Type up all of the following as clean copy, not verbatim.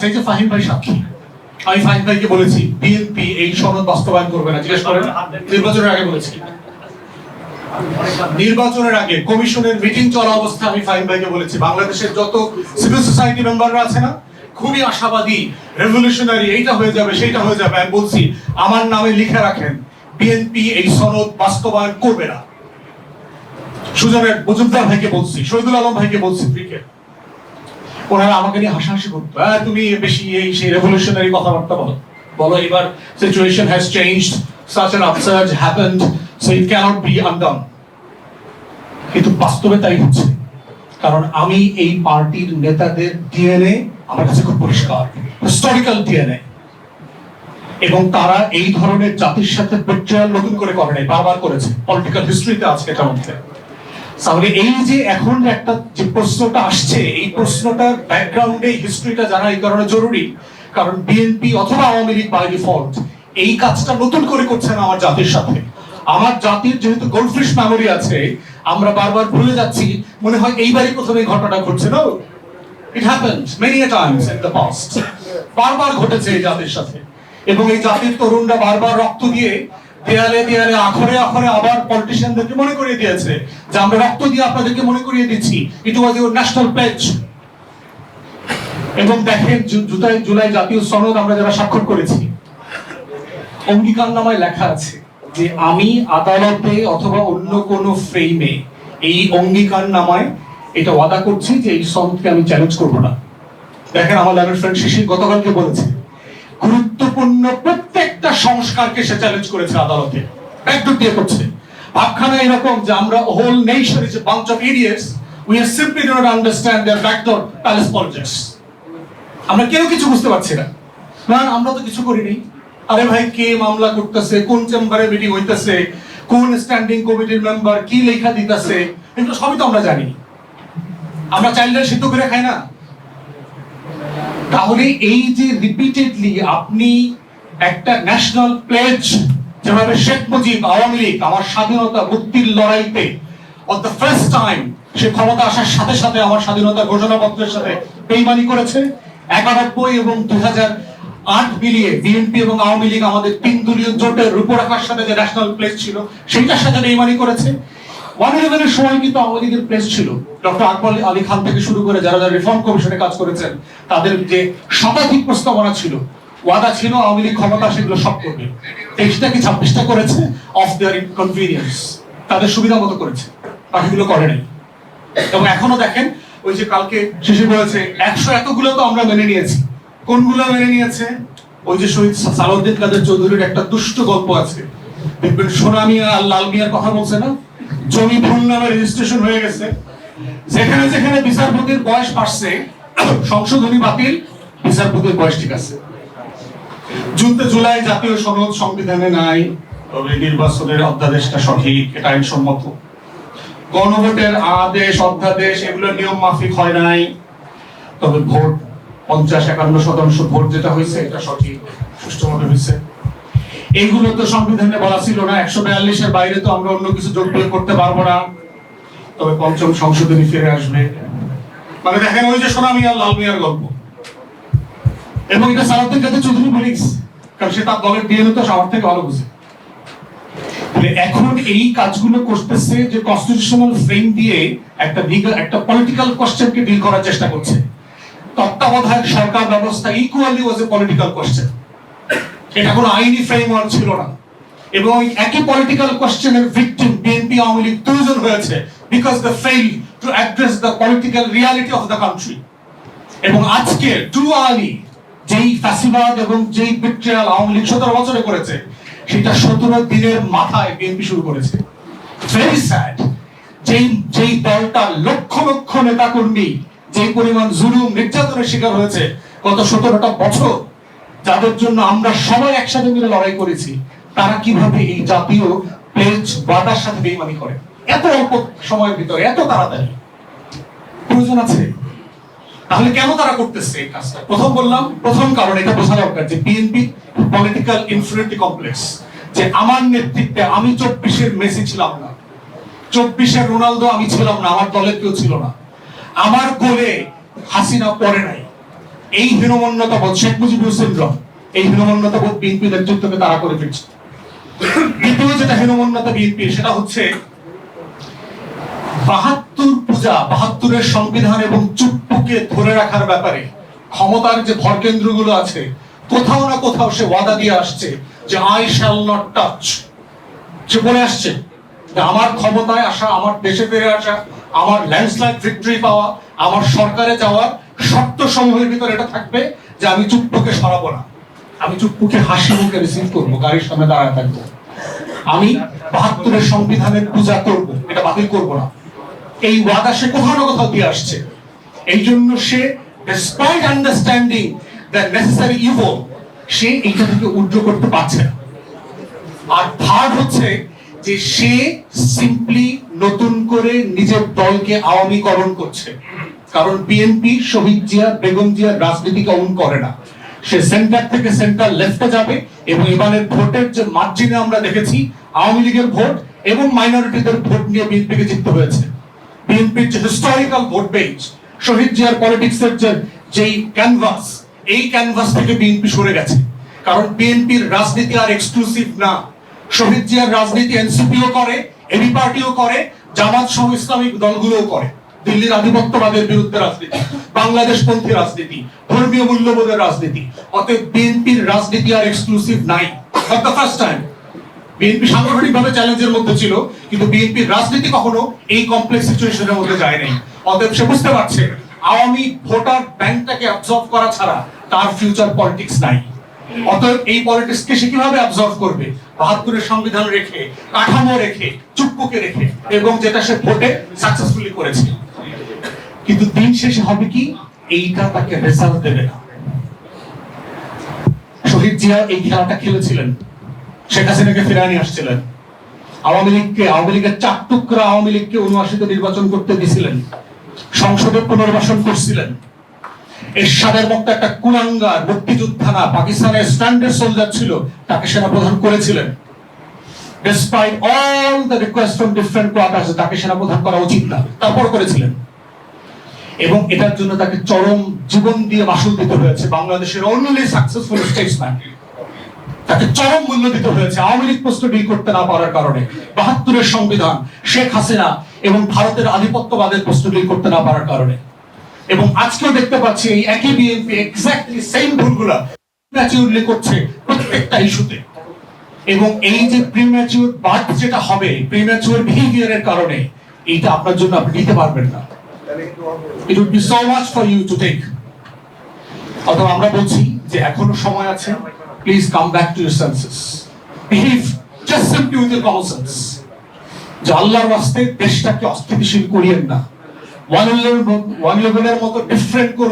এই যে ফাহিম ভাই সাক্ষী, আমি ফাহিম ভাইকে বলেছি বিএনপি এই সনদ বাস্তবায়ন করবে না। জিজ্ঞেস করেন নির্বাচনের আগে বলেছি, নির্বাচনের আগে কমিশনের মিটিং চলা অবস্থা আমি ফাহিম ভাইকে বলেছি বাংলাদেশের যত সিভিল সোসাইটি মেম্বাররা আছে না, খুবই আশাবাদী, রেভলিউশনারি, এইটা হয়ে যাবে সেইটা হয়ে যাবে। আমি বলছি আমার নামে লিখে রাখেন বিএনপি এই সনদ বাস্তবায়ন করবে না। সুজনের মজুমদার ভাইকে বলছি, শহীদুল আলম ভাইকে বলছি, ক্রিকেট ওনারা আমাকে নিয়ে হাসাহাসি করতো, তুমি বেশি এই সেই রেভলিউশনারি কথাবার্তা বলো এবার situation has changed, such an upsurge happened, so it cannot be undone। কিন্তু বাস্তবে তাই হচ্ছে, কারণ আমি এই পার্টির নেতাদের ডিএনএ আমার কাছে খুব পরিষ্কার, হিস্টোরিক্যাল ডিএনএ, এবং তারা এই ধরনের জাতির সাথে বেট্রিয়াল নতুন করে করে নাই, বারবার করেছে, পলিটিক্যাল হিস্ট্রিতে আছে এটার মধ্যে। তাহলে এই যে এখন একটা যে প্রশ্নটা আসছে, এই প্রশ্নটার ব্যাকগ্রাউন্ডে হিস্ট্রিটা জানা এই কারণে জরুরি, কারণ বিএনপি অথবা আওয়ামী লীগ বাই ডিফল্ট এই কাজটা নতুন করে করছে না আমার জাতির সাথে। আমার জাতির যেহেতু গোল্ডফিশ মেমোরি আছে, আমরা বারবার ভুলে যাচ্ছি, মনে হয় এইবারই প্রথমে ঘটনা ঘটছে। না, it happened many a Times in the past, বারবার ঘটেছে এই জাতির সাথে। এবং এই জাতির তরুণরা বারবার রক্ত দিয়ে দেয়ালে দেয়ালে আখরে আখরে আবার পলিটিশিয়ানদেরকে মনে করিয়ে দিয়েছে যে আমরা রক্ত দিয়ে আপনাদেরকে মনে করিয়ে দিচ্ছি, ইট ওয়াজ ইউর ন্যাশনাল প্লেজ। এবং দেখেন জুলাই জাতীয় সনদ আমরা যারা স্বাক্ষর করেছি, অঙ্গীকারনামায় লেখা আছে যে আমি আদালতে অথবা অন্য কোন ফ্রেমে এই অঙ্গীকারনামায় এটা ওয়াদা করছি যে এই সনদকে আমি চ্যালেঞ্জ করব না। দেখেন আমার ল্যাবের ফ্রেন্ড শিশির গতকালকে বলেছে গুরুত্বপূর্ণ প্রত্যেকটা সংস্কারকে সে চ্যালেঞ্জ করেছে আদালতে, ব্যাকডোর দিয়ে করছে। ভাবখানা এরকম যে আমরা whole nation is a bunch of idiots, we are simply do not understand their backdoor palace politics. আমরা কেউ কিছু বুঝতে পারছি না, না আমরা তো কিছু করিনি। আরে ভাই, কে মামলা করতেছে, কোন চেম্বারে মিটিং হইতেছে, কোন স্ট্যান্ডিং কমিটির মেম্বার কি লেখা দিতেছে, এগুলো সবই তো আমরা জানি। আমরা চাইল্ডরা সিদ্ধ করে খাই না। তাহলে এই যে রিপিটেডলি আপনি একটা ন্যাশনাল প্লেজ, যেভাবে শেখ মুজিব আওয়ামী লীগ আমার স্বাধীনতা মুক্তির লড়াইতে অন দ্য ফার্স্ট টাইম সে ক্ষমতা আসার সাথে সাথে আমার স্বাধীনতা ঘোষণাপত্রের সাথে বেইমানি করেছে, 91 এবং 2008 মিলিয়ে বিএনপি এবং আওয়ামী লীগ আমাদের 3 দলীয় জোটের রূপরেখার সাথে যে ন্যাশনাল প্লেজ ছিল সেইটার সাথে বেইমানি করেছে। 111 এর সময় কিন্তু আওয়ামী লীগের প্লেস ছিল, ডক্টর আকবর আলী খান থেকে শুরু করে যারা যারা রিফর্ম কমিশনে কাজ করেছেন তাদের যে শতাধিক প্রস্তাবনা ছিল, ওয়াদা ছিল আওয়ামী লীগ ক্ষমতা সেগুলো সব করবে। 23টা কি 26টা করেছে অফ দেয়ার কনভিনিয়েন্স, তাদের সুবিধা মতো করেছে, বাকিগুলো করে নাই। এবং এখনো দেখেন ওই যে কালকে শেষে বলেছে 100 এতগুলো তো আমরা মেনে নিয়েছি। কোনগুলো মেনে নিয়েছে? ওই যে শহীদ সালাউদ্দিন কাদের চৌধুরীর একটা দুষ্ট গল্প আছে, দেখবেন সোনা মিয়া আর লাল মিয়ার কথা বলছে না, জমি ভুল নামে রেজিস্ট্রেশন হয়ে গেছে, যেখানে যেখানে বিচারপতির বয়স বাড়ছে সংশোধনী বাতিল, বিচারপতির বয়স ঠিক আছে। জুলাই জাতীয় সনদ সংবিধানে নাই, তবে নির্বাচনের অধ্যাদেশটা সঠিক, এটা আইনসম্মত। গণভোটের আদেশ অধ্যাদেশ এগুলো নিয়ম মাফিক হয় নাই, তবে ভোট 50-51% ভোট যেটা হয়েছে এটা সঠিক, সুষ্ঠুভাবে হয়েছে। এইগুলো তো সংবিধানে বলা ছিল না, 142 এর বাইরে তো আমরা অন্য কিছু যোগ বিয়োগ করতে পারবো না, তবে 5ম সংশোধনী ফিরে আসবে। মানে দেখেন ওই যে সোনা মিয়া লাল মিয়ার গল্প, এবং এটা সালাউদ্দিন কাদের চৌধুরী বলিস, কারণ সে তার দলের ডিএনএ তো সবার থেকে ভালো বুঝে। এখন এই কাজগুলো করতেছে যে কনস্টিটিউশনাল ফ্রেম দিয়ে একটা পলিটিক্যাল কোশ্চেনকে ডিল করার চেষ্টা করছে। তত্ত্বাবধায়ক সরকার ব্যবস্থা equally was a political question, এটা কোনো আইনি ফ্রেমওয়ার্ক ছিল না। এবং একই পলিটিক্যাল কোশ্চেনের ভিকটিম বিএনপি আওয়ামী লীগ দুজন হয়েছে, because they fail to address the political reality of the country. এবং আজকে টু আর্লি যেই ফ্যাসিবাদ এবং যেই বিট্রিয়াল আওয়ামী লীগ 17 বছরে করেছে, সেটা 17 দিনের মাথায় বিএনপি শুরু করেছে। ভেরি স্যাড, যেই দলটা লক্ষ লক্ষ নেতা কর্মী যেই পরিমাণ জুলুম নির্যাতনের শিকার হয়েছে গত 17টা বছর, যাদের জন্য আমরা সবাই একসাথে মিলে লড়াই করেছি, তারা কিভাবে এই জাতীয় প্লেজ ওয়াদার সাথে বেইমানি করে এত অল্প সময়ের ভিতরে, এত তাড়াতাড়ি? প্রয়োজন আছে? তাহলে কেন তারা করতেছে এই কাজটা? প্রথম কারণ এটা বোঝা দরকার যে বিএনপি পলিটিক্যাল ইনফিনিটি কমপ্লেক্স, যে আমার নেতৃত্বে আমি 24-এর মেসি ছিলাম না, 24-এর রোনালদো আমি ছিলাম না, আমার দলের কেউ ছিল না, আমার গোলে হাসিনা পড়ে নাই, এই হীনমন্যতা বোধ, শেখ মুজিবুর সিনড্রোম, এই হীনমন্যতা বোধ বিএনপি নেতৃত্বকে তারা করে ফিরছে। দ্বিতীয় যেটা হীনমন্যতা বিএনপি, সেটা হচ্ছে ৭২ পূজা, ৭২-এর সংবিধান এবং চুপ্পুকে ধরে রাখার ব্যাপারে ক্ষমতার যে ভরকেন্দ্রগুলো আছে, কোথাও না কোথাও সে ওয়াদা দিয়ে আসছে যে আই শ্যাল নট টাচ। সে বলে আসছে যে আমার ক্ষমতায় আসা, আমার দেশে ফিরে আসা, আমার ল্যান্ডস্লাইড ভিক্টরি পাওয়া, আমার সরকারে যাওয়ার শর্ত সমূহের ভিতরে এটা থাকবে যে আমি চুপ্পুকে সরাবো না, আমি চুপ্পুকে হাসি মুখে রিসিভ করবো, গাড়ির সামনে দাঁড়ায় থাকবো, আমি ৭২-এর সংবিধানের পূজা করবো, এটা বাতিল করবো না। এই ওয়াদা সে কোথাও না কোথাও দিয়ে আসছে। এই জন্য সে despite understanding the necessary evil, সে এইটা থেকে উদ্র করতে পারছে না। আর থার্ড হচ্ছে যে সে সিম্পলি নতুন করে নিজের দলকে আওয়ামীকরণ করছে। কারণ বিএনপি শহীদ জিয়া, বেগম জিয়ার রাজনীতিকে অন করে না। সে সেন্টার থেকে সেন্টার লেফটে যাবে এবং এবারের ভোটের যে মার্জিনে আমরা দেখেছি আওয়ামী লীগের ভোট এবং মাইনরিটিদের ভোট নিয়ে বিএনপিকে জিততে হয়েছে। বিএনপির যে হিস্টোরিক্যাল ভোট বেঞ্চ, শহীদ জিয়ার পলিটিক্সের যেই ক্যানভাস, এই ক্যানভাস থেকে বিএনপি সরে গেছে। কারণ বিএনপির রাজনীতি আর এক্সক্লুসিভ না। শহীদ জিয়ার রাজনীতি এনসিপিও করে, এবি পার্টিও করে, জামাত সহ ইসলামিক দলগুলোও করে। দিল্লির আধিপত্যবাদের বিরুদ্ধে রাজনীতি, বাংলাদেশপন্থী রাজনীতি, ধর্মীয় মূল্যবোধের রাজনীতি। অতএব বিএনপির রাজনীতি আর এক্সক্লুসিভ নাই। For the first time BNP সাংগঠনিকভাবে চ্যালেঞ্জের মধ্যে ছিল, কিন্তু বিএনপির রাজনীতি কখনো এই কমপ্লেক্স সিচুয়েশনের মধ্যে যায় নাই। অতএব সে বুঝতে পারছে আওয়ামী ভোটার ব্যাংকটাকে অ্যাবজর্ব করা ছাড়া তার ফিউচার পলিটিক্স নাই। অতএব এই পলিটিক্সকে সে কিভাবে অ্যাবজর্ব করবে? ৭২-এর সংবিধান রেখে, কাঠামো রেখে, চুপ্পুকে রেখে, এবং যেটা সে ভোটে সাকসেসফুলি করেছে। কিন্তু দিন শেষে হবে কি, এইটা তাকে রেজাল্ট দেবে না। শহীদ জিয়া এই খেলাটা খেলেছিলেন, শেখ হাসিনাকে ফিরিয়ে নিয়ে আসছিলেন, আওয়ামী লীগের ৪ টুকরা আওয়ামী লীগকে ৭৯-তে নির্বাচন করতে দিয়েছিলেন, সংসদে পুনর্বাসন করছিলেন। এরশাদের মতো একটা কুলাঙ্গার মুক্তিযোদ্ধা না, পাকিস্তানের স্ট্যান্ডার্ড সোলজার ছিল, তাকে সেনাপ্রধান করেছিলেন। Despite all the request from different quarters, তাকে সেনাপ্রধান করা উচিত না, তারপর করেছিলেন। এবং এটার জন্য তাকে চরম জীবন দিয়ে মাসুল দিতে হয়েছে। বাংলাদেশের অনলি সাকসেসফুল স্টেটসম্যান, তাকে চরম মূল্য দিতে হয়েছে আওয়ামী লীগ প্রশ্ন ডিল করতে না পারার কারণে, ৭২-এর সংবিধান, শেখ হাসিনা এবং ভারতের আধিপত্যবাদের প্রশ্ন ডিল করতে না পারার কারণে। এবং আজকেও দেখতে পাচ্ছি এই একই বিএনপি এক্স্যাক্টলি সেম ভুলগুলা প্রিম্যাচিউরলি করছে প্রত্যেকটা ইস্যুতে। এবং এই যে প্রিম্যাচিউর বার্থ যেটা হবে, প্রিম্যাচিউর বিহেভিয়ারের কারণে, এইটা আপনার জন্য আপনি নিতে পারবেন না। It would be so much for you to take. অথবা আমরা বলছি যে এখনো সময় আছে, please come back to your senses, behave just simply with your common sense. যে আল্লাহর ওয়াস্তে দেশটাকে অস্থিতিশীল করিয়েন না। 111-এর মতো ডিফারেন্ট কোন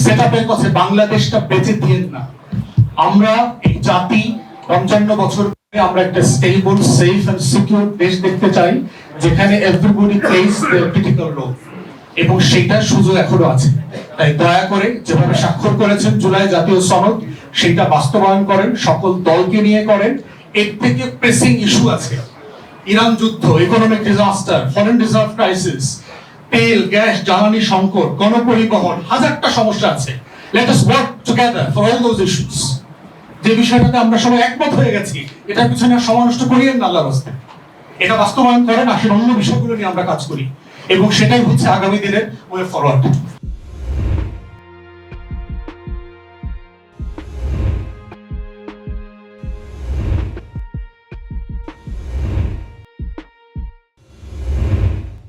সেটআপের কাছে বাংলাদেশটা বেঁচে দিয়েন না। আমরা এই জাতি 55 বছর পরে আমরা একটা স্টেবল, সেফ এন্ড সিকিউর দেশ দেখতে চাই, যেখানে এভরিবডি প্লেস দেয়ার ক্রিটিক্যাল রোল, এবং সেটার সুযোগ এখনো আছে। তাই দয়া করে যেভাবে স্বাক্ষর করেছেন জুলাই জাতীয় সনদ, সেটা বাস্তবায়ন করেন, সকল দলকে নিয়ে করেন। এর থেকে প্রেসিং ইস্যু আছে, ইরান যুদ্ধ, economic disaster, foreign reserve crisis, তেল, গ্যাস, জ্বালানি সংকট, গণপরিবহন, হাজারটা সমস্যা আছে। Let us work together for all those issues. যে বিষয়টাতে আমরা সবাই একমত হয়ে গেছি, এটার পিছনে সময় নষ্ট করিয়েন না আল্লাহর রাস্তায়। এটা বাস্তবায়ন করেন, আসলে অন্য বিষয়গুলো নিয়ে আমরা কাজ করি, এবং সেটাই হচ্ছে আগামী দিনের ওয়ে ফরওয়ার্ড।